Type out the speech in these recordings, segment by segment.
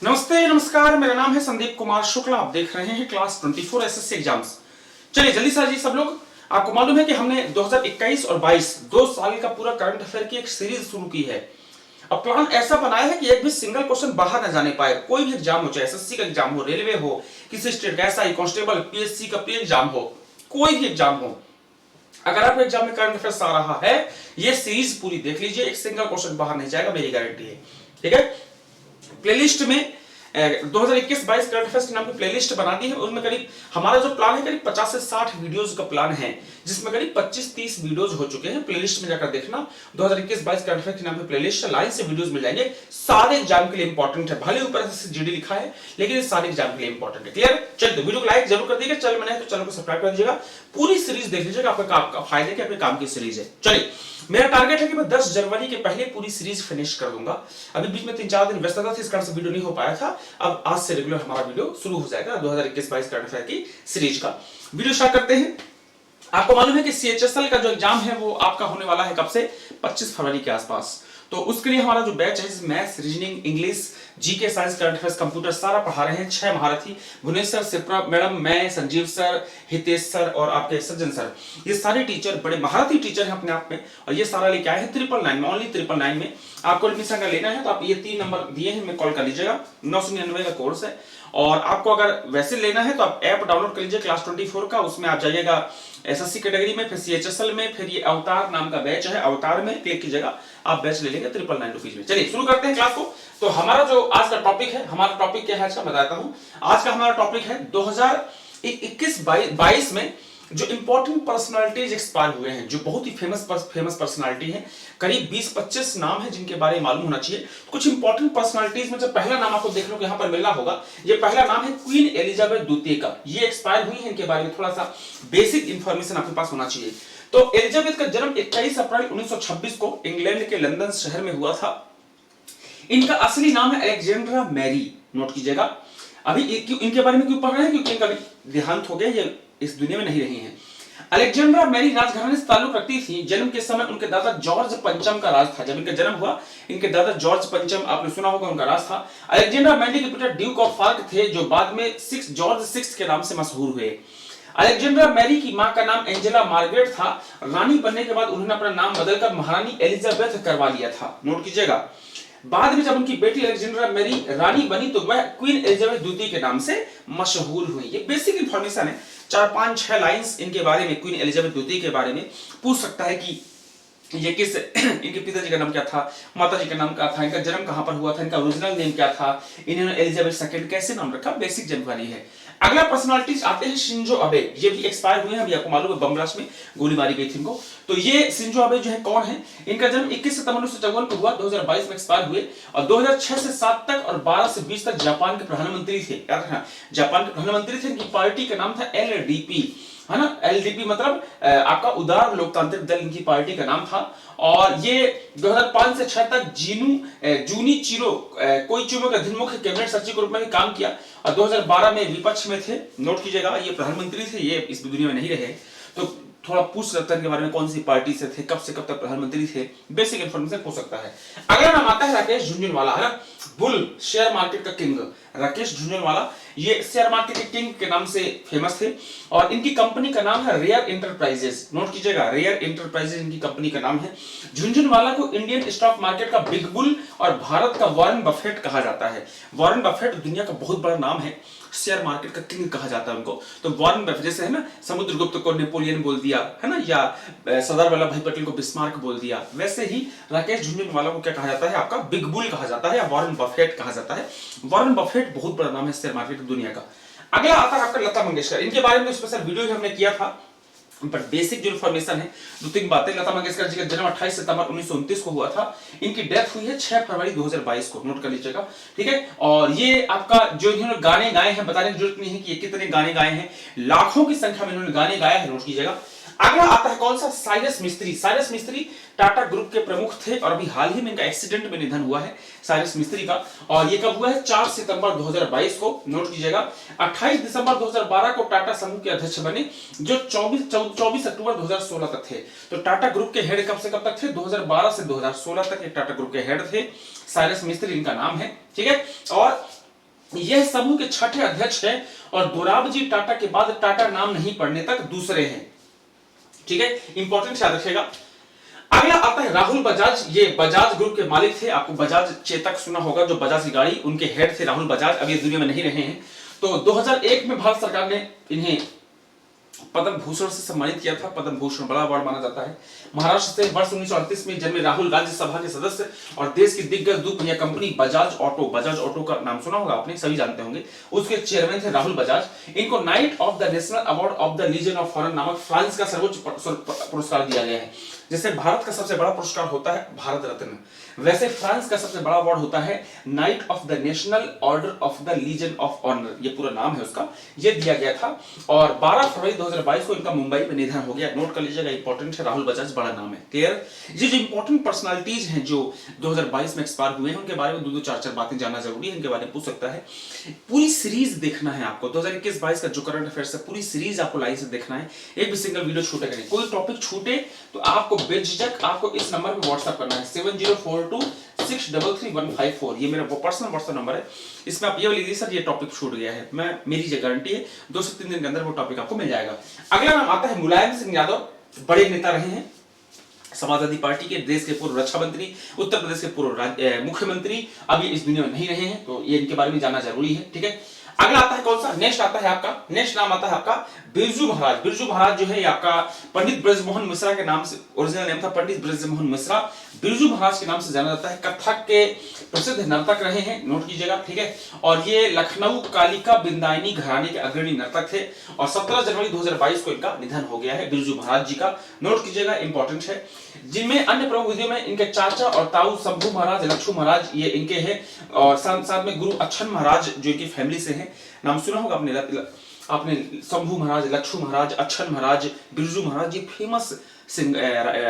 नमस्ते नमस्कार, मेरा नाम है संदीप कुमार शुक्ला। आप देख रहे हैं क्लास 24 एसएससी एग्जाम्स। चलिए जल्दी से जी सब लोग, आपको मालूम है कि हमने 2021 और 22 दो साल का पूरा करंट अफेयर की एक सीरीज शुरू की है। अब प्लान ऐसा बनाया है कि एक भी सिंगल क्वेश्चन बाहर न जाने पाए। कोई भी एग्जाम हो, चाहे एसएससी का एग्जाम हो, रेलवे हो, किसी स्टेट का एसआई कांस्टेबल पीएससी का प्री एग्जाम हो, कोई भी एग्जाम हो, अगर आपके एग्जाम में करंट अफेयर्स आ रहा है, ये सीरीज पूरी देख लीजिए, एक सिंगल क्वेश्चन बाहर नहीं जाएगा, मेरी गारंटी है। ठीक है, प्लेलिस्ट में 2021-22 करंट अफेयर्स के नाम की प्लेलिस्ट बना दी है। उसमें करीब हमारा जो प्लान है करीब 50 से 60 वीडियोस का प्लान है, जिसमें करीब 25-30 वीडियोस हो चुके हैं। प्लेलिस्ट में जाकर देखना, 2021-22 करंट अफेयर के नाम की प्लेलिस्ट, लाइन से वीडियोस मिल जाएंगे। सारे एग्जाम के लिए इंपॉर्टेंट है, भले ऊपर से जीडी लिखा है लेकिन सारे एग्जाम के लिए इंपॉर्टेंट है। क्लियर? चलिए तो वीडियो को लाइक जरूर कर दीजिएगा, चैनल में नए तो चैनल को सब्सक्राइब कर दीजिएगा, पूरी सीरीज देख लीजिएगा, आपका फायदे के आपके काम की सीरीज है। चलिए, मेरा टारगेट है कि मैं 10 जनवरी के पहले पूरी सीरीज फिनिश कर दूंगा। अभी बीच में 3-4 दिन व्यस्तता थी, इस कारण से वीडियो नहीं हो पाया था। अब आज से रेगुलर हमारा वीडियो शुरू हो जाएगा 2021-22 करंट अफेयर की सीरीज का। वीडियो स्टार्ट करते हैं। आपको मालूम है कि सीएचएसएल का जो एग्जाम है वो आपका होने वाला है कब से? 25 फरवरी के आसपास। तो उसके लिए हमारा जो बैच है, maths, reasoning, English, GK, science, current affairs, computer सारा पढ़ा रहे हैं। 6 महारथी, भुवनेश सर, सिप्रा मैडम, मैं, संजीव सर, हितेश सर और आपके सज्जन सर, ये सारे टीचर बड़े महारथी टीचर हैं अपने आप में। और ये सारा लेके आए हैं 999 में, ओनली 999 में। आपको एडमिशन अगर लेना है तो आप ये 3 नंबर दिए हैं, मैं कॉल कर लीजिएगा। 999 का कोर्स है। और आपको अगर वैसे लेना है तो आप ऐप डाउनलोड कर लीजिए क्लास 24 का, उसमें आप जाइएगा एसएससी कैटेगरी में, फिर सीएचएसएल में, फिर ये अवतार नाम का बैच है, अवतार में क्लिक कीजिएगा, आप बैच ले लेंगे 999 रुपीज में। चलिए शुरू करते हैं क्लास को। तो हमारा जो आज का टॉपिक है, हमारा टॉपिक क्या है आज का बताता हूं। आज का हमारा टॉपिक है 2021-22 में जो इंपॉर्टेंट पर्सनालिटीज एक्सपायर हुए हैं, जो बहुत ही फेमस पर्सनालिटी है, करीब 20-25 नाम है जिनके बारे में मालूम होना चाहिए। कुछ इंपॉर्टेंट पर्सनालिटीज में जब पहला नाम आपको देख लो यहां पर मिलना होगा, ये पहला नाम है क्वीन एलिजाबेथ द्वितीय का। ये एक्सपायर हुई है, इनके बारे में थोड़ा सा बेसिक इंफॉर्मेशन आपके पास होना चाहिए। तो एलिजाबेथ का जन्म 21 अप्रैल 1926 को इंग्लैंड के लंदन शहर में हुआ था। इनका असली नाम है अलेक्जेंड्रा मैरी, नोट कीजिएगा। अभी इनके बारे में क्यों पढ़ रहे हैं? क्योंकि इनका देहांत हो गया, ये इस दुनिया में नहीं रही हैं। अलेक्जेंड्रा मैरी राजघराने से ताल्लुक रखती थी। जन्म के समय उनके दादा जॉर्ज पंचम का राज था। जब इनका जन्म हुआ, इनके दादा जॉर्ज पंचम, आपने सुना होगा, उनका राज था। अलेक्जेंड्रा मैरी के पिता ड्यूक ऑफ फार्क थे, जो बाद में जॉर्ज 6 के नाम से मशहूर हुए। अलेक्जेंड्रा मैरी की मां का नाम एंजेला मार्गरेट था। रानी बनने के बाद उन्होंने अपना नाम बदलकर महारानी एलिजाबेथ करवा लिया था, नोट कीजिएगा। बाद में जब उनकी बेटी अलेक्जेंड्रा मैरी रानी बनी तो वह क्वीन एलिजाबेथ द्वितीय के नाम से मशहूर हुई। ये बेसिक इंफॉर्मेशन है, 4-5-6 लाइंस इनके बारे में, क्वीन एलिजाबेथ द्वितीय के बारे में पूछ सकता है कि ये किस इनके पिताजी का नाम क्या था, माताजी का नाम क्या था, इनका जन्म कहां पर हुआ था, इनका ओरिजिनल नेम क्या था, इन्होंने एलिजाबेथ सेकंड कैसे नाम रखा, बेसिक जानकारी है। अगला पर्सनालिटीज आते हैं शिंजो अबे। ये भी एक्सपायर हुए हैं, अभी आपको मालूम है बम ब्लास्ट में गोली मारी गई थी इनको। तो ये शिंजो अबे जो है कौन है? इनका जन्म 21 सितंबर 1954 को हुआ, 2022 में एक्सपायर हुए और 2006 से 7 तक और 12 से 20 तक जापान के प्रधानमंत्री थे। याद रखना, जापान के प्रधानमंत्री थे। इनकी पार्टी का नाम था एलडीपी, है ना। एलडीपी मतलब आपका उदार लोकतांत्रिक दल, इनकी पार्टी का नाम था। और ये 2005 से 6 तक जूनिचिरो कोइचिरो का मुख्य कैबिनेट सचिव के रूप में भी काम किया और 2012 में विपक्ष में थे, नोट कीजिएगा। ये प्रधानमंत्री थे, ये इस दुनिया में नहीं रहे। तो थोड़ा पूछ सकता है इनके बारे में, कौन सी पार्टी से थे, कब से कब तक प्रधानमंत्री थे, बेसिक इंफॉर्मेशन हो सकता है। अगला नाम आता है राकेश झुंझुनवाला, है ना। बुल, शेयर मार्केट का किंग राकेश झुंझुनवाला, ये शेयर मार्केट के किंग के नाम से फेमस थे। और इनकी कंपनी का नाम है रेयर एंटरप्राइजेस, नोट कीजिएगा, रेयर एंटरप्राइजेस इनकी कंपनी का नाम है। झुंझुनवाला को इंडियन स्टॉक मार्केट का बिग बुल और भारत का वॉरेन बफेट कहा जाता है। वॉरेन बफेट दुनिया का बहुत बड़ा नाम है, शेयर मार्केट का किंग कहा जाता है उनको। तो वॉरेन बफेट जैसे है ना, समुद्रगुप्त को नेपोलियन बोल दिया, है ना, या सरदार वल्लभ भाई पटेल को बिस्मार्क बोल दिया, वैसे ही राकेश झुंझुनवाला को क्या कहा जाता है? आपका बिग बुल कहा जाता है या वॉरेन बफेट कहा जाता है। वॉरेन बफेट बहुत बड़ा नाम है शेयर मार्केट दुनिया का। अगला आता है आपका लता मंगेशकर। इनके बारे में स्पेशल वीडियो भी हमने किया था, पर बेसिक जो इंफॉर्मेशन है, 2-3 बातें। लता मंगेशकर जी का जन्म 28 सितंबर 1929 को हुआ था। इनकी डेथ हुई है 6 फरवरी 2022 को, नोट कर लीजिएगा, ठीक है। और ये आपका जो इन्होंने गाने गाए हैं, बताने की जरूरत नहीं है कि ये कितने गाने गाए हैं, लाखों की संख्या में इन्होंने गाने गाए हैं, नोट कीजिएगा। अगला आता है कौन सा? साइरस मिस्त्री। साइरस मिस्त्री टाटा ग्रुप के प्रमुख थे और अभी हाल ही में इनका एक्सीडेंट में निधन हुआ है साइरस मिस्त्री का। और ये कब हुआ है? 4 सितंबर 2022 को, नोट कीजिएगा। 28 दिसंबर 2012 को टाटा समूह के अध्यक्ष बने, जो 24 अक्टूबर 2016 तक थे। तो टाटा ग्रुप के हेड कब से कब तक थे? 2012 से 2016 तक ये टाटा ग्रुप के हेड थे। साइरस मिस्त्री इनका नाम है, ठीक है। और यह समूह के छठे अध्यक्ष हैं और दोराबजी टाटा के बाद टाटा नाम नहीं पढ़ने तक दूसरे हैं। ठीक है, इंपॉर्टेंट याद रखिएगा। अगला आता है राहुल बजाज। ये बजाज ग्रुप के मालिक थे, आपको बजाज चेतक सुना होगा, जो बजाज की गाड़ी, उनके हेड थे राहुल बजाज, अभी दुनिया में नहीं रहे हैं। तो 2001 में भारत सरकार ने इन्हें पद्म भूषण से सम्मानित किया था। पद्म भूषण बड़ा अवार्ड माना जाता है। महाराष्ट्र से वर्ष 1938 में जन्मे राहुल राज्यसभा के सदस्य और देश की दिग्गज दुपहिया कंपनी बजाज ऑटो का नाम सुना होगा आपने, सभी जानते होंगे, उसके चेयरमैन थे राहुल बजाज। इनको Knight of the National Award of the Legion of Honour नामक फ्रांस का सर्वोच्च पुरस्कार दिया गया है। जैसे भारत का सबसे बड़ा पुरस्कार होता है भारत रत्न, वैसे फ्रांस का सबसे बड़ा अवार्ड होता है Knight of the National Order of the Legion of Honour, ये पूरा नाम है उसका, ये दिया गया था। और 12 फरवरी 2022 को इनका मुंबई में निधन हो गया। नोट कर लीजिएगा, इंपॉर्टेंट है, राहुल बजाज बड़ा नाम है। क्लियर? ये जो इंपॉर्टेंट पर्सनालिटीज हैं जो 2022 में एक्सपायर हुए हैं, उनके बारे में दो चार बातें जानना जरूरी है, इनके बारे में पूछ सकता है। पूरी सीरीज देखना है आपको, 2021-22 का जो करंट अफेयर्स है पूरी सीरीज आपको लाइन से देखना है, एक भी सिंगल वीडियो छूटेगा नहीं। कोई टॉपिक छूटे तो आपको बेझिझक आपको इस नंबर पे व्हाट्सएप करना है 7042633154, ये मेरा पर्सनल व्हाट्सएप नंबर है। इसमें आप ये लीजिए सर ये टॉपिक छूट गया है, मैं मेरी गारंटी है 2 से 3 दिन के अंदर वो टॉपिक आपको मिल जाएगा। अगला नाम आता है मुलायम सिंह यादव, बड़े नेता रहे हैं समाजवादी पार्टी के, देश के पूर्व रक्षा मंत्री, उत्तर प्रदेश के पूर्व मुख्यमंत्री, अभी इस दुनिया में नहीं रहे हैं, तो ये इनके बारे में जानना जरूरी है। ठीक है, अगला आता है कौन सा, नेक्स्ट आता है आपका, नेक्स्ट नाम आता है आपका बिरजू महाराज। बिरजू महाराज जो है ये आपका पंडित ब्रजमोहन मिश्रा के नाम से, ओरिजिनल नेम था पंडित ब्रजमोहन मिश्रा, बिरजू महाराज के नाम से जाना जाता है। कथक के प्रसिद्ध नर्तक रहे हैं, नोट कीजिएगा। ठीक है, और ये लखनऊ कालिका बिंदायनी घराने के अग्रणी नर्तक थे और 17 जनवरी 2022 को इनका निधन हो गया है बिरजू महाराज जी का, नोट कीजिएगा, इंपॉर्टेंट है। जिनमें अन्य प्रमुख विधियों में इनके चाचा और ताऊ शंभू महाराज, लक्ष्मू महाराज ये इनके हैं, और साथ में गुरु अच्छन महाराज जो इनकी फैमिली से हैं, नाम सुना होगा आपने शंभू महाराज, लक्ष्मू महाराज, अच्छन महाराज, बिरजू महाराज, ये फेमस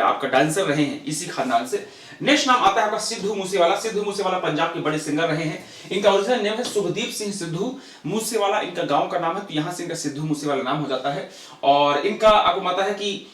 आपका डांसर रहे हैं इसी खानदान से। नेक्स्ट नाम आता है आपका सिद्धू मूसेवाला। सिद्धू मूसेवाला पंजाब के बड़े सिंगर रहे हैं। इनका ओरिजिनल नेम है शुभदीप सिंह सिद्धू मूसेवाला, इनका गांव का नाम है, तो यहां से इनका सिद्धू मूसेवाला नाम हो जाता है। और इनका आपको पता है कि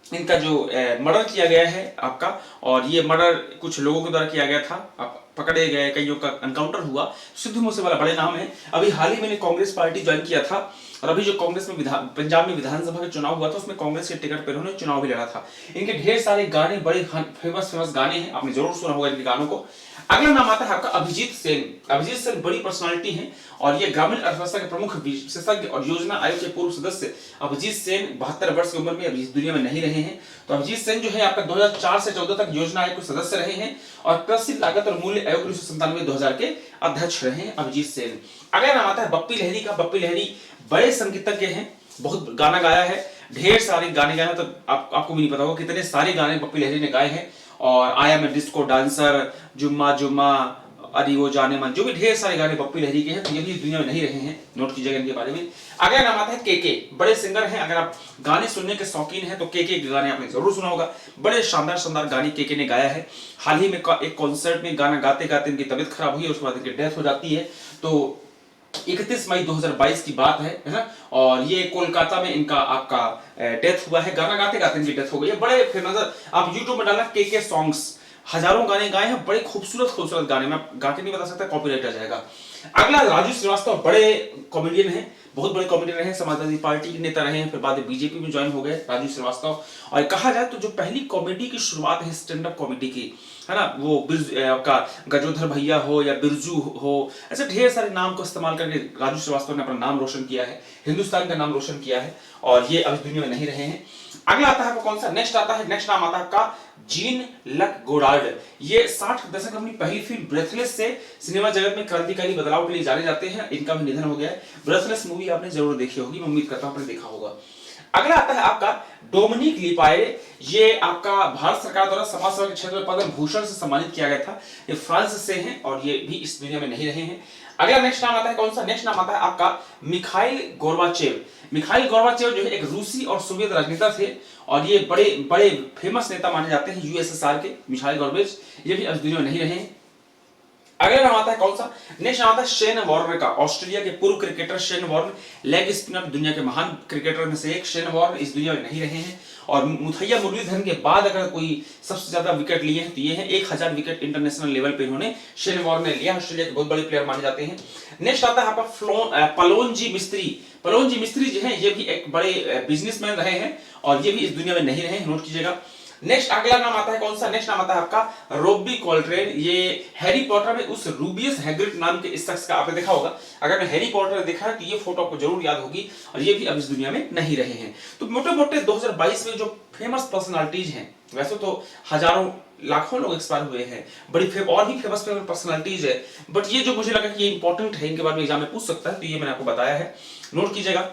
इनका जो मर्डर किया गया है आपका, और ये मर्डर कुछ लोगों के द्वारा किया गया था, आप पकड़े गए, कईयों का एनकाउंटर हुआ। सिद्धू मूसेवाला बड़े नाम है। अभी हाल ही मैंने कांग्रेस पार्टी ज्वाइन किया था, और अभी जो कांग्रेस में पंजाब में विधानसभा का चुनाव हुआ था उसमें कांग्रेस के टिकट पर उन्होंने चुनाव भी लड़ा था। इनके ढेर सारे गाने, बड़े फेमस गाने हैं, आपने जरूर सुना होगा इनके गानों को। अगला नाम आता है आपका अभिजीत सेन। अभिजीत सेन बड़ी पर्सनालिटी हैं और ये ग्रामीण अर्थव्यवस्था के प्रमुख विशेषज्ञ और योजना आयोग के पूर्व सदस्य अभिजीत सेन 72 वर्ष की उम्र में अभी इस दुनिया में नहीं रहे हैं। तो अभिजीत सेन जो है आपका 2004 से 14 तक योजना आयोग के सदस्य रहे हैं और कृषि लागत और मूल्य आयोग 1997-2000 के अध्यक्ष रहे हैं अभिजीत सेन। अगला नाम आता है बप्पी लहरी का। बप्पी लहरी बड़े संगीतज्ञ हैं, बहुत गाना गाया है, ढेर सारे गाने गाए हैं, तो आपको भी नहीं पता होगा कितने सारे गाने बप्पी लहरी ने गाए हैं। और आया मैं डिस्को डांसर, जुम्मा जुम्मा, अरे वो जाने मन, जो भी ढेर सारे गाने बप्पी लहरी के हैं, तो ये भी दुनिया में नहीं रहे हैं, नोट कीजिएगा इनके बारे में। अगला नाम आता है केके। बड़े सिंगर हैं, अगर आप गाने सुनने के शौकीन हैं तो केके के गाने आपने जरूर सुना होगा। बड़े शानदार शानदार गाने केके ने गाया है। हाल ही में एक कॉन्सर्ट में गाना गाते गाते इनकी तबीयत खराब हुई, उसके बाद इनकी डेथ हो जाती है। तो 31 मई 2022 की बात है ना, और ये कोलकाता में इनका आपका डेथ हुआ है, गाना गाते गाते इनकी डेथ हो गई है। बड़े फेमस, आप यूट्यूब में डालना केके सॉन्ग्स, हजारों गाने गाए हैं, बड़े खूबसूरत खूबसूरत गाने, मैं गा के नहीं बता सकता, कॉपीराइट आ जाएगा। अगला राजू श्रीवास्तव, बड़े कॉमेडियन हैं, बहुत बड़े कॉमेडियन रहे, समाजवादी पार्टी के नेता रहे हैं, फिर बाद में बीजेपी में ज्वाइन हो गए राजू श्रीवास्तव। और कहा जाए तो जो पहली कॉमेडी की शुरुआत है स्टैंड अप कॉमेडी की, है ना, वो आपका गजोधर भैया हो या बिरजू हो, ऐसे ढेर सारे नाम को इस्तेमाल करके राजू श्रीवास्तव ने अपना नाम रोशन किया है, हिंदुस्तान का नाम रोशन किया है, और ये अभी दुनिया में नहीं रहे हैं। अगला आता है कौन सा, नेक्स्ट आता है, नेक्स्ट नाम आता है आपका जीन लक गोडार्ड। ये 60 के दशक अपनी पहली फिल्म ब्रेथलेस से सिनेमा जगत में क्रांतिकारी बदलाव के लिए जाने जाते हैं। इनका भी निधन हो गया है। ब्रेथलेस मूवी आपने जरूर देखी होगी, मैं उम्मीद करता हूं आपने देखा होगा। अगला आता है आपका डोमिनिक लिपाये। ये आपका भारत सरकार द्वारा समाज सेवा के क्षेत्र में पद्म भूषण से सम्मानित किया गया था। ये फ्रांस से हैं और ये भी इस दुनिया में नहीं रहे हैं। अगला नेक्स्ट नाम आता है कौन सा, नेक्स्ट नाम आता है आपका मिखाइल गोर्बाचेव। मिखाइल गोर्बाचेव जो है एक रूसी और सोवियत राजनेता थे और ये बड़े बड़े फेमस नेता माने जाते हैं यूएसएसआर के, मिखाइल गोर्बाचेव, ये भी इस दुनिया में नहीं रहे हैं। अगला नाम आता आता है कौन सा? नेक्स्ट नाम आता है शेन वॉर्न का, ऑस्ट्रेलिया के पूर्व cricketer Shane Warne, leg spinner, दुनिया के महान क्रिकेटर में से एक। शेन वॉर्न इस दुनिया में नहीं रहे हैं और मुथैया मुरलीधरन के बाद अगर कोई सबसे ज्यादा विकेट लिए हैं तो ये हैं। 1000 विकेट इंटरनेशनल लेवल पे इन्होंने शेन वॉर्न ने लिया। ऑस्ट्रेलिया के बहुत बड़े प्लेयर माने जाते हैं। नेक्स्ट आता है आपका पलोनजी मिस्त्री। पलोनजी मिस्त्री जो है ये भी एक बड़े बिजनेसमैन रहे हैं और ये भी इस दुनिया में नहीं रहे हैं, नोट कीजिएगा। नेक्स्ट अगला नाम आता है कौन सा? नेक्स्ट नाम आता है आपका रोबी कॉल्ट्रेन। ये हैरी पॉटर में उस रूबियस हैग्रिड नाम के इस शख्स का आपने देखा होगा। अगर हैरी पॉटर देखा है तो ये फोटो आपको जरूर याद होगी और ये भी अब इस दुनिया में नहीं रहे हैं। तो मोटे मोटे 2022 में जो फेमस पर्सनालिटीज हैं, वैसे तो हजारों लाखों लोग एक्सपायर हुए हैं, और भी फेमस पर्सनालिटीज है, बट ये जो मुझे लगा कि ये इंपॉर्टेंट है, इनके बारे में एग्जाम में पूछ सकता है, तो ये मैंने आपको बताया है। नोट कीजिएगा।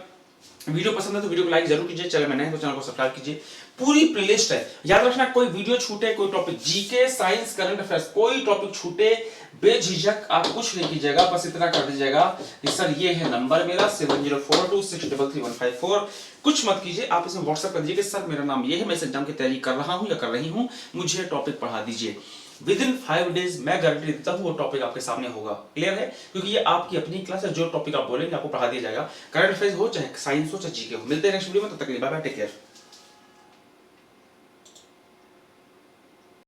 वीडियो पसंद है तो वीडियो को लाइक जरूर कीजिए, चैनल में नए हैं तो चैनल को सब्सक्राइब कीजिए। पूरी प्लेलिस्ट है, याद रखना कोई वीडियो छूटे, कोई topic, GK, science, current affairs, कोई टॉपिक छूटे बेझिझक आप कुछ नहीं कीजिएगा, बस इतना कर दीजिएगा कि सर ये है नंबर मेरा 7042633154। कुछ मत कीजिए, आप इसमें व्हाट्सएप कर दीजिए कि सर मेरा नाम ये है, मैं इस एग्जाम की तैयारी कर रहा हूं या कर रही हूं, मुझे टॉपिक पढ़ा दीजिए। विद इन 5 डेज मैं गारंटी देता हूं वो टॉपिक आपके सामने होगा। क्लियर है? क्योंकि ये आपकी अपनी क्लास है, जो टॉपिक आप बोलेंगे आपको पढ़ा दिया जाएगा। करंट अफेयर्स हो चाहे साइंस हो चाहे जीके हो। मिलते हैं नेक्स्ट वीडियो में, तब तक के लिए बाय बाय, टेक केयर।